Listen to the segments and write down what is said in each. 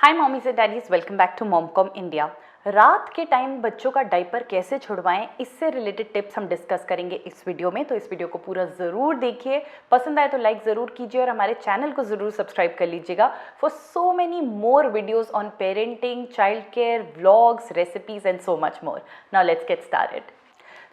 Hi mommies and daddies, welcome back to MomCom India. रात के time बच्चों का डायपर कैसे छुड़वाएं, इससे रिलेटेड टिप्स हम डिस्कस करेंगे इस वीडियो में। तो इस वीडियो को पूरा ज़रूर देखिए, पसंद आए तो लाइक ज़रूर कीजिए और हमारे चैनल को ज़रूर सब्सक्राइब कर लीजिएगा for so many more videos on parenting, child care, vlogs, recipes and so much more. Now let's get started.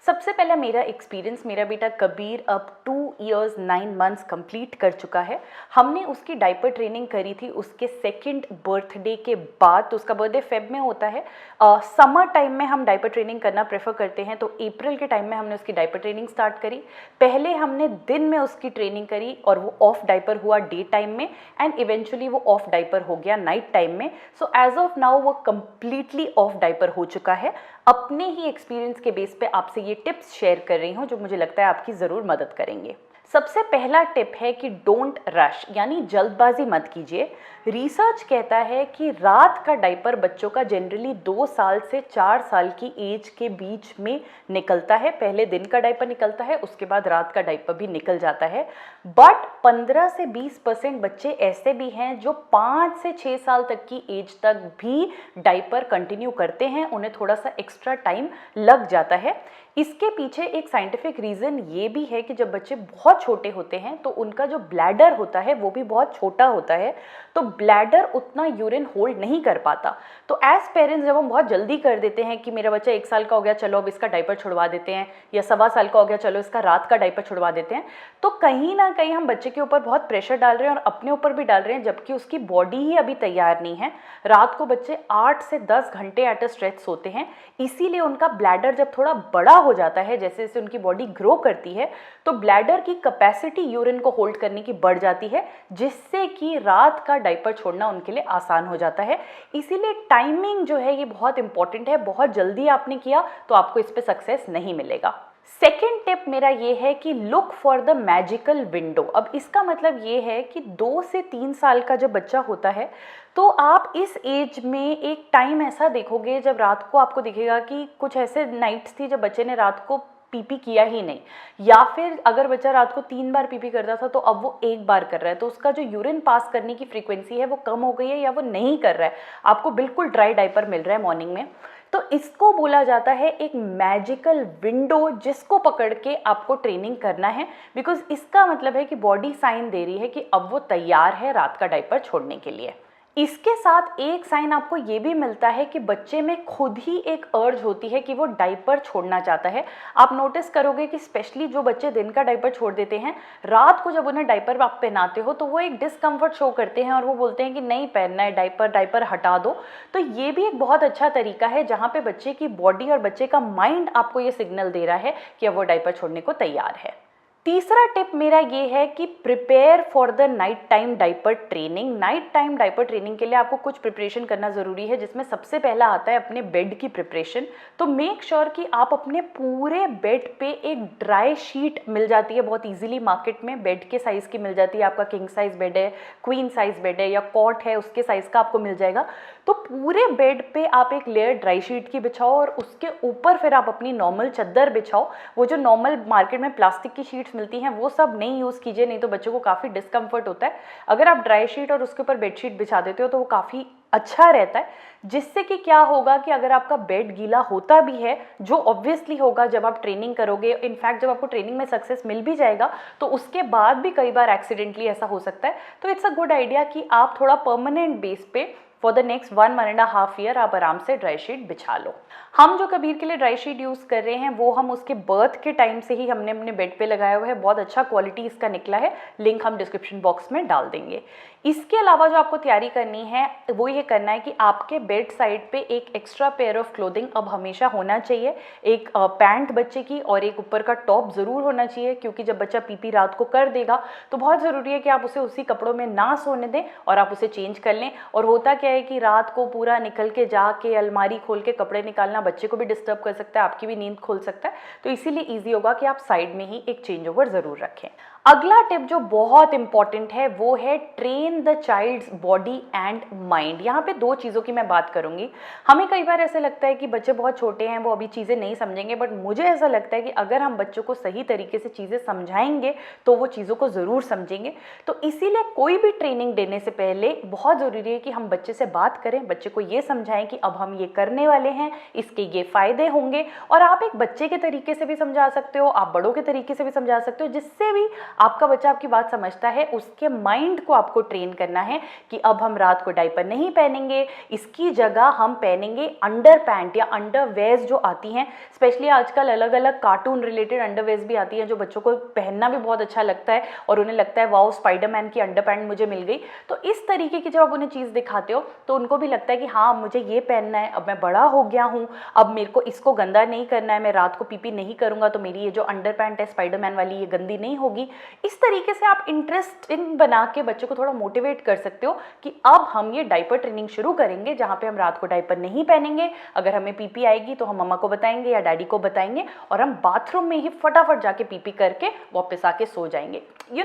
सबसे पहला मेरा एक्सपीरियंस, मेरा बेटा कबीर अब 2 years 9 months कंप्लीट कर चुका है। हमने उसकी डायपर ट्रेनिंग करी थी उसके सेकंड बर्थडे के बाद। तो उसका बर्थडे फेब में होता है। समर टाइम में हम डायपर ट्रेनिंग करना प्रेफर करते हैं, तो अप्रैल के टाइम में हमने उसकी डायपर ट्रेनिंग स्टार्ट करी। पहले हमने दिन में उसकी ट्रेनिंग करी और वो ऑफ डायपर हुआ डे टाइम में, एंड इवेंचुअली वो ऑफ डायपर हो गया नाइट टाइम में। सो एज ऑफ नाउ वो कंप्लीटली ऑफ डायपर हो चुका है। अपने ही एक्सपीरियंस के बेस पे आपसे ये टिप्स शेयर कर रही हूँ जो मुझे लगता है आपकी ज़रूर मदद करेंगे। सबसे पहला टिप है कि डोंट रश, यानी जल्दबाजी मत कीजिए। रिसर्च कहता है कि रात का डायपर बच्चों का जनरली 2 साल से 4 साल की एज के बीच में निकलता है। पहले दिन का डायपर निकलता है, उसके बाद रात का डायपर भी निकल जाता है। बट 15 से 20% बच्चे ऐसे भी हैं जो 5 से 6 साल तक की एज तक भी डायपर कंटिन्यू करते हैं, उन्हें थोड़ा सा एक्स्ट्रा टाइम लग जाता है। इसके पीछे एक साइंटिफिक रीज़न ये भी है कि जब बच्चे बहुत छोटे होते हैं तो उनका जो ब्लैडर होता है वो भी बहुत छोटा होता है, तो ब्लैडर उतना यूरिन होल्ड नहीं कर पाता। तो एज पेरेंट्स जब हम बहुत जल्दी कर देते हैं कि मेरा बच्चा 1 साल का हो गया, चलो अब इसका डायपर छुड़वा देते हैं, या 1.25 साल का हो गया, चलो इसका रात का डायपर छुड़वा देते हैं, तो कहीं ना कहीं हम बच्चे के ऊपर बहुत प्रेशर डाल रहे हैं और अपने ऊपर भी डाल रहे हैं, जबकि उसकी बॉडी ही अभी तैयार नहीं है। रात को बच्चे 8 से 10 घंटे एट अ स्ट्रेच सोते हैं, इसीलिए उनका ब्लैडर जब थोड़ा बड़ा हो जाता है, जैसे जैसे उनकी बॉडी ग्रो करती है, तो ब्लैडर की कैपेसिटी यूरिन को होल्ड करने की बढ़ जाती है, जिससे कि रात का डायपर छोड़ना उनके लिए आसान हो जाता है। इसीलिए टाइमिंग जो है ये बहुत इंपॉर्टेंट है। बहुत जल्दी आपने किया तो आपको इस पे सक्सेस नहीं मिलेगा। सेकेंड टिप मेरा ये है कि look for the magical window. अब इसका मतलब ये है कि 2 से 3 साल का जब बच्चा होता है तो आप इस एज में एक टाइम ऐसा देखोगे जब रात को आपको दिखेगा कि कुछ ऐसे नाइट्स थी जब बच्चे ने रात को पीपी किया ही नहीं, या फिर अगर बच्चा रात को 3 बार पीपी करता था तो अब वो 1 बार कर रहा है, तो उसका जो यूरिन पास करने की फ्रीक्वेंसी है वो कम हो गई है या वो नहीं कर रहा है, आपको बिल्कुल ड्राई डायपर मिल रहा है मॉर्निंग में। तो इसको बोला जाता है एक मैजिकल विंडो, जिसको पकड़ के आपको ट्रेनिंग करना है, बिकॉज इसका मतलब है कि बॉडी साइन दे रही है कि अब वो तैयार है रात का डायपर छोड़ने के लिए। इसके साथ एक साइन आपको ये भी मिलता है कि बच्चे में खुद ही एक अर्ज होती है कि वो डायपर छोड़ना चाहता है। आप नोटिस करोगे कि स्पेशली जो बच्चे दिन का डायपर छोड़ देते हैं, रात को जब उन्हें डायपर आप पहनाते हो तो वो एक डिस्कम्फर्ट शो करते हैं और वो बोलते हैं कि नहीं पहनना है डायपर, डायपर हटा दो। तो ये भी एक बहुत अच्छा तरीका है जहाँ पे बच्चे की बॉडी और बच्चे का माइंड आपको ये सिग्नल दे रहा है कि अब वो डायपर छोड़ने को तैयार है। तीसरा टिप मेरा ये है कि prepare for the night time diaper training. Night time diaper training के लिए आपको कुछ प्रिपरेशन करना ज़रूरी है, जिसमें सबसे पहला आता है अपने बेड की प्रिपरेशन। तो मेक श्योर कि आप अपने पूरे बेड पे एक ड्राई शीट मिल जाती है बहुत इजीली मार्केट में, बेड के साइज़ की मिल जाती है। आपका किंग साइज़ बेड है, क्वीन साइज़ बेड है या कॉट है, उसके साइज़ का आपको मिल जाएगा। तो पूरे बेड पे आप एक लेयर ड्राई शीट की बिछाओ और उसके ऊपर फिर आप अपनी नॉर्मल चादर बिछाओ। वो जो नॉर्मल मार्केट में प्लास्टिक की शीट्स मिलती हैं वो सब नहीं यूज़ कीजिए, नहीं तो बच्चों को काफ़ी डिस्कम्फर्ट होता है। अगर आप ड्राई शीट और उसके ऊपर बेडशीट बिछा देते हो तो वो काफ़ी अच्छा रहता है, जिससे कि क्या होगा कि अगर आपका बेड गीला होता भी है, जो ऑब्वियसली होगा जब आप ट्रेनिंग करोगे, इनफैक्ट जब आपको ट्रेनिंग में सक्सेस मिल भी जाएगा तो उसके बाद भी कई बार एक्सीडेंटली ऐसा हो सकता है। तो इट्स अ गुड आइडिया कि आप थोड़ा परमानेंट बेस पे फॉर द नेक्स्ट 1-1.5 ईयर आप आराम से ड्राई शीट बिछा लो। हम जो कबीर के लिए ड्राई शीट यूज़ कर रहे हैं वो हम उसके बर्थ के टाइम से ही हमने अपने बेड पे लगाया हुआ है। बहुत अच्छा क्वालिटी इसका निकला है, लिंक हम डिस्क्रिप्शन बॉक्स में डाल देंगे। इसके अलावा जो आपको तैयारी करनी है वो ये करना है कि आपके बेड साइड पे एक एक्स्ट्रा पेयर ऑफ क्लोथिंग अब हमेशा होना चाहिए। एक पैंट बच्चे की और एक ऊपर का टॉप ज़रूर होना चाहिए, क्योंकि जब बच्चा पीपी रात को कर देगा तो बहुत ज़रूरी है कि आप उसे उसी कपड़ों में ना सोने दें और आप उसे चेंज कर लें। और होता क्या है कि रात को पूरा निकल के जाके अलमारी खोल के कपड़े निकालना बच्चे को भी डिस्टर्ब कर सकता है, आपकी भी नींद खोल सकता है। तो इसीलिए ईजी होगा कि आप साइड में ही एक चेंज ओवर ज़रूर रखें। अगला टिप जो बहुत इंपॉर्टेंट है वो है train the child's body and mind. यहाँ पे दो चीज़ों की मैं बात करूँगी। हमें कई बार ऐसे लगता है कि बच्चे बहुत छोटे हैं, वो अभी चीज़ें नहीं समझेंगे, बट मुझे ऐसा लगता है कि अगर हम बच्चों को सही तरीके से चीज़ें समझाएंगे तो वो चीज़ों को ज़रूर समझेंगे। तो इसीलिए कोई भी ट्रेनिंग देने से पहले बहुत ज़रूरी है कि हम बच्चे से बात करें, बच्चे को ये समझाएं कि अब हम ये करने वाले हैं, इसके ये फ़ायदे होंगे। और आप एक बच्चे के तरीके से भी समझा सकते हो, आप बड़ों के तरीके से भी समझा सकते हो, जिससे भी आपका बच्चा आपकी बात समझता है। उसके माइंड को आपको ट्रेन करना है कि अब हम रात को डायपर नहीं पहनेंगे, इसकी जगह हम पहनेंगे अंडर पैंट या अंडरवेयर्स जो आती हैं। स्पेशली आजकल अलग अलग कार्टून रिलेटेड अंडरवेयर्स भी आती हैं जो बच्चों को पहनना भी बहुत अच्छा लगता है और उन्हें लगता है वाओ स्पाइडरमैन की अंडर पैंट मुझे मिल गई। तो इस तरीके की जब आप उन्हें चीज़ दिखाते हो तो उनको भी लगता है कि हाँ मुझे ये पहनना है, अब मैं बड़ा हो गया हूँ, अब मेरे को इसको गंदा नहीं करना है, मैं रात को पीपी नहीं करूँगा तो मेरी ये जो अंडर पैंट है स्पाइडरमैन वाली ये गंदी नहीं होगी। इस तरीके से आप इंटरेस्टिंग बना के बच्चों को थोड़ा मोटिवेट कर सकते हो कि अब हम ये डायपर ट्रेनिंग शुरू करेंगे जहाँ पे हम रात को डायपर नहीं पहनेंगे, अगर हमें पीपी आएगी तो हम मम्मा को बताएंगे या डैडी को बताएंगे और हम बाथरूम में ही फटाफट जाके पीपी करके वापस आके सो जाएंगे।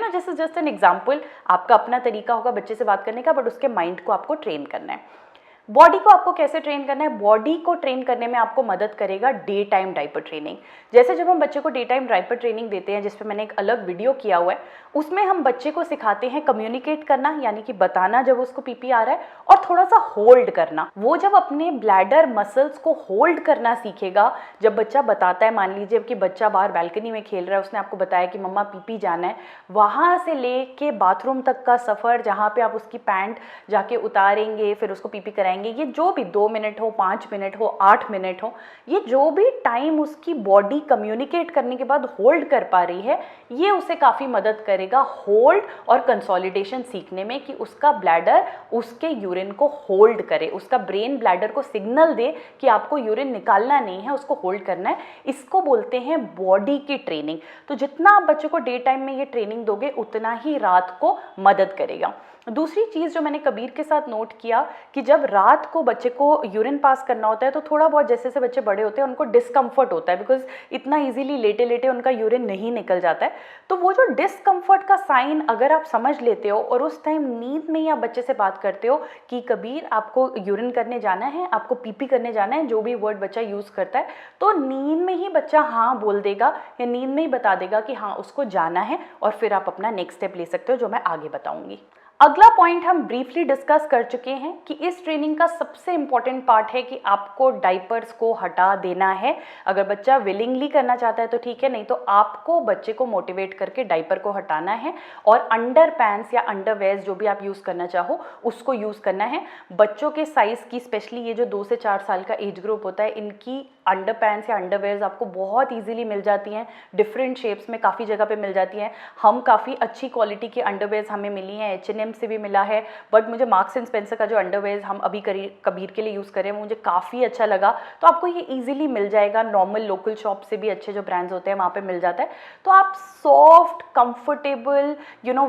This is just an example. आपका अपना तरीका होगा बच्चे से बात करने का, बट उसके माइंड को आपको ट्रेन करना है। बॉडी को आपको कैसे ट्रेन करना है? बॉडी को ट्रेन करने में आपको मदद करेगा डे टाइम डायपर ट्रेनिंग। जैसे जब हम बच्चे को डे टाइम डायपर ट्रेनिंग देते हैं, जिस पे मैंने एक अलग वीडियो किया हुआ है, उसमें हम बच्चे को सिखाते हैं कम्युनिकेट करना, यानी कि बताना जब उसको पीपी आ रहा है, और थोड़ा सा होल्ड करना। वो जब अपने ब्लैडर मसल्स को होल्ड करना सीखेगा, जब बच्चा बताता है, मान लीजिए कि बच्चा बाहर बालकनी में खेल रहा है, उसने आपको बताया कि मम्मा पीपी जाना है, वहाँ से ले के बाथरूम तक का सफ़र जहाँ पे आप उसकी पैंट जाके उतारेंगे, फिर उसको पीपी कराएंगे, ये जो भी 2 मिनट हो, 5 मिनट हो, 8 मिनट हो, ये जो भी टाइम उसकी बॉडी कम्युनिकेट करने के बाद होल्ड कर पा रही है, ये उसे काफ़ी मदद करेगा होल्ड और कंसोलिडेशन सीखने में, कि उसका ब्लैडर उसके यूरिन को होल्ड करे, उसका ब्रेन ब्लैडर को सिग्नल दे कि आपको यूरिन निकालना नहीं है, उसको होल्ड करना है। इसको बोलते हैं बॉडी की ट्रेनिंग। तो जितना आप बच्चों को डे टाइम में ये ट्रेनिंग दोगे उतना ही रात को मदद करेगा। दूसरी चीज़ जो मैंने कबीर के साथ नोट किया कि जब रात को बच्चे को यूरिन पास करना होता है तो थोड़ा बहुत, जैसे जैसे बच्चे बड़े होते हैं उनको डिस्कम्फर्ट होता है, बिकॉज इतना इजीली लेटे लेटे उनका यूरिन नहीं निकल जाता है। तो वो जो डिस्कम्फर्ट का साइन अगर आप समझ लेते हो और उस टाइम नींद में ही आप बच्चे से बात करते हो कि कबीर आपको यूरिन करने जाना है, आपको पीपी करने जाना है, जो भी वर्ड बच्चा यूज़ करता है, तो नींद में ही बच्चा हाँ बोल देगा या नींद में ही बता देगा कि हाँ उसको जाना है, और फिर आप अपना नेक्स्ट स्टेप ले सकते हो जो मैं आगे बताऊँगी। अगला पॉइंट हम ब्रीफली डिस्कस कर चुके हैं कि इस ट्रेनिंग का सबसे इंपॉर्टेंट पार्ट है कि आपको डाइपर्स को हटा देना है। अगर बच्चा विलिंगली करना चाहता है तो ठीक है, नहीं तो आपको बच्चे को मोटिवेट करके डाइपर को हटाना है और अंडर पैंट्स या अंडरवेयर्स जो भी आप यूज़ करना चाहो उसको यूज़ करना है। बच्चों के साइज़ की, स्पेशली ये जो 2 से 4 साल का एज ग्रुप होता है, इनकी अंडर पैंट्स या अंडरवेयर्स आपको बहुत ईजिली मिल जाती हैं, डिफरेंट शेप्स में काफ़ी जगह पे मिल जाती हैं। हम काफ़ी अच्छी क्वालिटी की अंडरवेयर्स हमें मिली हैं, H&M से भी मिला है, बट मुझे मार्क्स एंड स्पेंसर का जो अंडरवेयर्स हम अभी कबीर के लिए यूज़ करें वो मुझे काफ़ी अच्छा लगा। तो आपको ये ईजिली मिल जाएगा, नॉर्मल लोकल शॉप से भी अच्छे जो ब्रांड्स होते हैं वहाँ पे मिल जाता है। तो आप सॉफ्ट, कंफर्टेबल,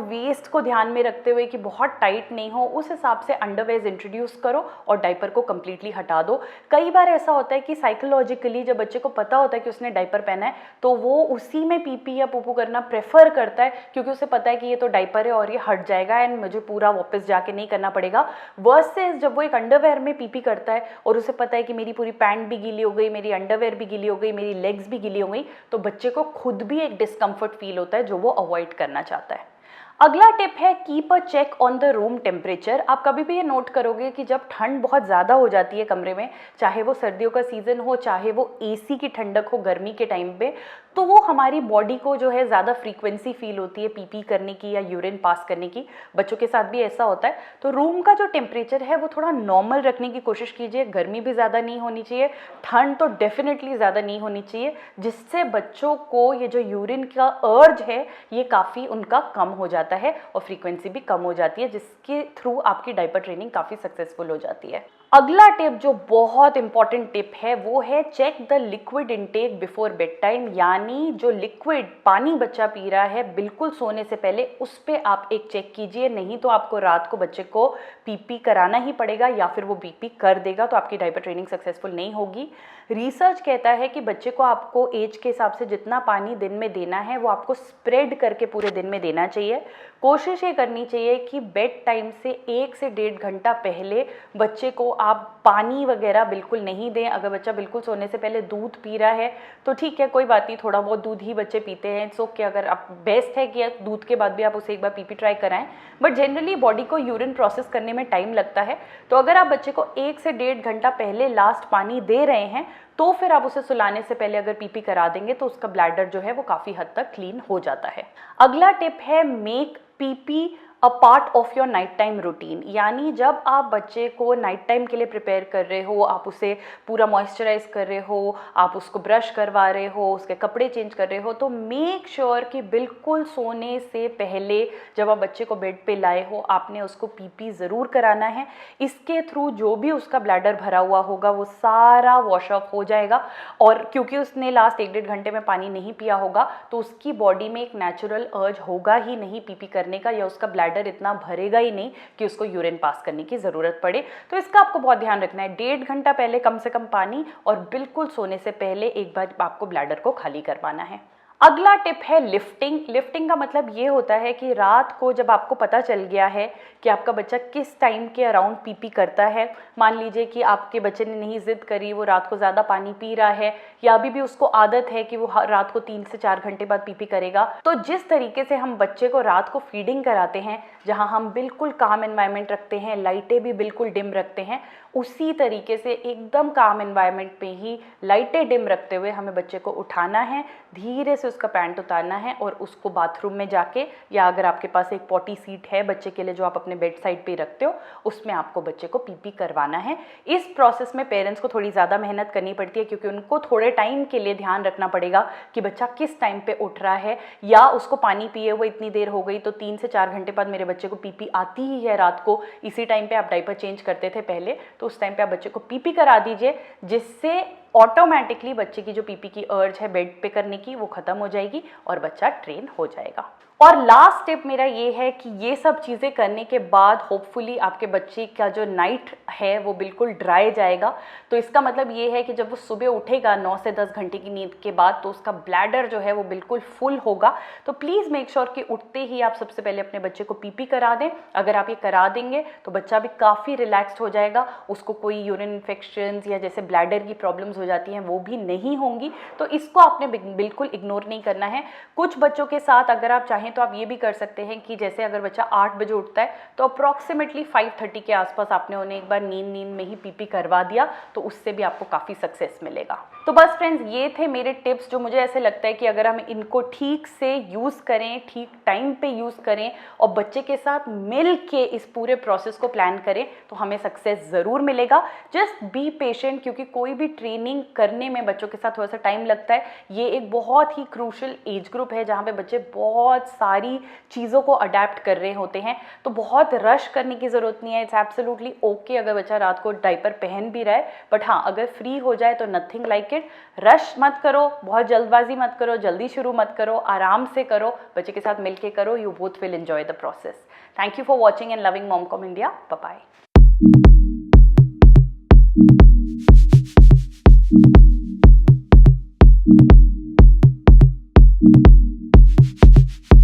वेस्ट को ध्यान में रखते हुए कि बहुत टाइट नहीं हो, उस हिसाब से अंडरवेयर्स इंट्रोड्यूस करो और डाइपर को कम्प्लीटली हटा दो। कई बार ऐसा होता है कि साइकोलॉजिकली जब बच्चे को पता होता है कि उसने डाइपर पहना है तो वो उसी में पीपी या पूपू करना प्रेफर करता है, क्योंकि उसे पता है कि ये तो डाइपर है और ये हट जाएगा एंड मुझे पूरा वापस जाके नहीं करना पड़ेगा। वर्सेस जब वो एक अंडरवेयर में पीपी करता है और उसे पता है कि मेरी पूरी पैंट भी गीली हो गई, मेरी अंडरवेयर भी गीली हो गई, मेरी लेग्स भी गीली हो गई, तो बच्चे को खुद भी एक डिस्कम्फर्ट फील होता है जो वो अवॉइड करना चाहता है। अगला टिप है keep a check on the room temperature. आप कभी भी ये नोट करोगे कि जब ठंड बहुत ज़्यादा हो जाती है कमरे में, चाहे वो सर्दियों का सीज़न हो, चाहे वो एसी की ठंडक हो गर्मी के टाइम पे, तो वो हमारी बॉडी को जो है ज़्यादा फ्रीक्वेंसी फील होती है पीपी करने की या यूरिन पास करने की। बच्चों के साथ भी ऐसा होता है। तो रूम का जो टेम्परेचर है वो थोड़ा नॉर्मल रखने की कोशिश कीजिए। गर्मी भी ज़्यादा नहीं होनी चाहिए, ठंड तो डेफिनेटली ज़्यादा नहीं होनी चाहिए, जिससे बच्चों को ये जो यूरिन का अर्ज है ये काफ़ी उनका कम हो जाता है और फ्रीक्वेंसी भी कम हो जाती है, जिसके थ्रू आपकी डाइपर ट्रेनिंग काफ़ी सक्सेसफुल हो जाती है। अगला टिप जो बहुत इंपॉर्टेंट टिप है वो है check the liquid intake before bed time, यानी पानी, जो लिक्विड पानी बच्चा पी रहा है बिल्कुल सोने से पहले, उस पर आप एक चेक कीजिए, नहीं तो आपको रात को बच्चे को पीपी कराना ही पड़ेगा या फिर वो पीपी कर देगा तो आपकी डायपर ट्रेनिंग सक्सेसफुल नहीं होगी। रिसर्च कहता है कि बच्चे को आपको एज के हिसाब से जितना पानी दिन में देना है वो आपको स्प्रेड करके पूरे दिन में देना चाहिए। कोशिश ये करनी चाहिए कि बेड टाइम से 1 से 1.5 घंटा पहले बच्चे को आप पानी वगैरह बिल्कुल नहीं दें। अगर बच्चा बिल्कुल सोने से पहले दूध पी रहा है तो ठीक है, कोई बात नहीं, थोड़ा बहुत दूध ही बच्चे पीते हैं, सो कि अगर आप बेस्ट है कि दूध के बाद भी आप उसे एक बार पीपी ट्राई कराएं। बट जनरली बॉडी को यूरिन प्रोसेस करने में टाइम लगता है, तो अगर आप बच्चे को 1 से 1.5 घंटा पहले लास्ट पानी दे रहे हैं तो फिर आप उसे सुलाने से पहले अगर पीपी करा देंगे तो उसका ब्लैडर जो है वो काफ़ी हद तक क्लीन हो जाता है। अगला टिप है make PP a part of your night time routine. यानी जब आप बच्चे को नाइट टाइम के लिए प्रिपेयर कर रहे हो, आप उसे पूरा मॉइस्चराइज कर रहे हो, आप उसको ब्रश करवा रहे हो, उसके कपड़े चेंज कर रहे हो, तो मेक श्योर कि बिल्कुल सोने से पहले जब आप बच्चे को बेड पे लाए हो आपने उसको पीपी ज़रूर कराना है। इसके थ्रू जो भी उसका ब्लैडर भरा हुआ होगा वो सारा वॉश ऑफ हो जाएगा, और क्योंकि उसने लास्ट 1-1.5 घंटे में पानी नहीं पिया होगा तो उसकी बॉडी में एक नेचुरल अर्ज होगा ही नहीं पीपी करने का, या उसका ब्लैडर इतना भरेगा ही नहीं कि उसको यूरिन पास करने की ज़रूरत पड़े। तो इसका आपको बहुत ध्यान रखना है, 1.5 घंटा पहले कम से कम पानी, और बिल्कुल सोने से पहले एक बार आपको ब्लैडर को खाली करवाना है। अगला टिप है लिफ्टिंग। लिफ्टिंग का मतलब ये होता है कि रात को जब आपको पता चल गया है कि आपका बच्चा किस टाइम के अराउंड पीपी करता है, मान लीजिए कि आपके बच्चे ने नहीं जिद करी, वो रात को ज़्यादा पानी पी रहा है, या अभी भी उसको आदत है कि वो रात को 3 से 4 घंटे बाद पीपी करेगा, तो जिस तरीके से हम बच्चे को रात को फीडिंग कराते हैं, जहाँ हम बिल्कुल काम एनवायरनमेंट रखते हैं, लाइटें भी बिल्कुल डिम रखते हैं, उसी तरीके से एकदम काम एनवायरनमेंट पे ही लाइटें डिम रखते हुए हमें बच्चे को उठाना है, धीरे से उसका पैंट उतारना है और उसको बाथरूम में जाके, या अगर आपके पास एक पॉटी सीट है बच्चे के लिए जो आप अपने बेड साइड पे रखते हो, उसमें आपको बच्चे को पीपी करवाना है। इस प्रोसेस में पेरेंट्स को थोड़ी ज़्यादा मेहनत करनी पड़ती है, क्योंकि उनको थोड़े टाइम के लिए ध्यान रखना पड़ेगा कि बच्चा किस टाइम पे उठ रहा है, या उसको पानी पिए हुए इतनी देर हो गई तो 3 से 4 घंटे बाद मेरे बच्चे को पीपी आती ही है रात को, इसी टाइम पे आप डायपर चेंज करते थे पहले, तो उस टाइम पे आप बच्चे को पीपी करा दीजिए, जिससे ऑटोमेटिकली बच्चे की जो पीपी की अर्ज है बेड पे करने की वो खत्म हो जाएगी और बच्चा ट्रेन हो जाएगा। और लास्ट टिप मेरा ये है कि ये सब चीज़ें करने के बाद होपफुली आपके बच्चे का जो नाइट है वो बिल्कुल ड्राई जाएगा। तो इसका मतलब ये है कि जब वो सुबह उठेगा 9 से 10 घंटे की नींद के बाद, तो उसका ब्लैडर जो है वो बिल्कुल फुल होगा। तो प्लीज़ मेक श्योर कि उठते ही आप सबसे पहले अपने बच्चे को पीपी करा दें। अगर आप ये करा देंगे तो बच्चा भी काफ़ी रिलैक्स्ड हो जाएगा, उसको कोई यूरिन इन्फेक्शंस या जैसे ब्लैडर की प्रॉब्लम्स हो जाती हैं वो भी नहीं होंगी। तो इसको आपने बिल्कुल इग्नोर नहीं करना है। कुछ बच्चों के साथ अगर आप चाहें तो आप ये भी कर सकते हैं कि जैसे अगर बच्चा 8 बजे उठता है तो अप्रॉक्सीमेटली 5:30 के आसपास आपने उन्हें एक बार नींद में ही पीपी करवा दिया, तो उससे भी आपको काफ़ी सक्सेस मिलेगा। तो बस फ्रेंड्स, ये थे मेरे टिप्स जो मुझे ऐसे लगता है कि अगर हम इनको ठीक से यूज़ करें, ठीक टाइम पे यूज़ करें और बच्चे के साथ मिल के इस पूरे प्रोसेस को प्लान करें तो हमें सक्सेस ज़रूर मिलेगा। जस्ट बी पेशेंट, क्योंकि कोई भी ट्रेनिंग करने में बच्चों के साथ थोड़ा सा टाइम लगता है। ये एक बहुत ही क्रूशल एज ग्रुप है जहाँ पे बच्चे बहुत सारी चीज़ों को अडेप्ट कर रहे होते हैं, तो बहुत रश करने की ज़रूरत नहीं है। इट्स एब्सोल्युटली ओके अगर बच्चा रात को डायपर पहन भी रहा है, बट हाँ, अगर फ्री हो जाए तो नथिंग लाइक इट। रश मत करो, बहुत जल्दबाजी मत करो, जल्दी शुरू मत करो, आराम से करो, बच्चे के साथ मिलके करो। You both will enjoy the process. Thank you for watching and loving MomCom India. Bye bye.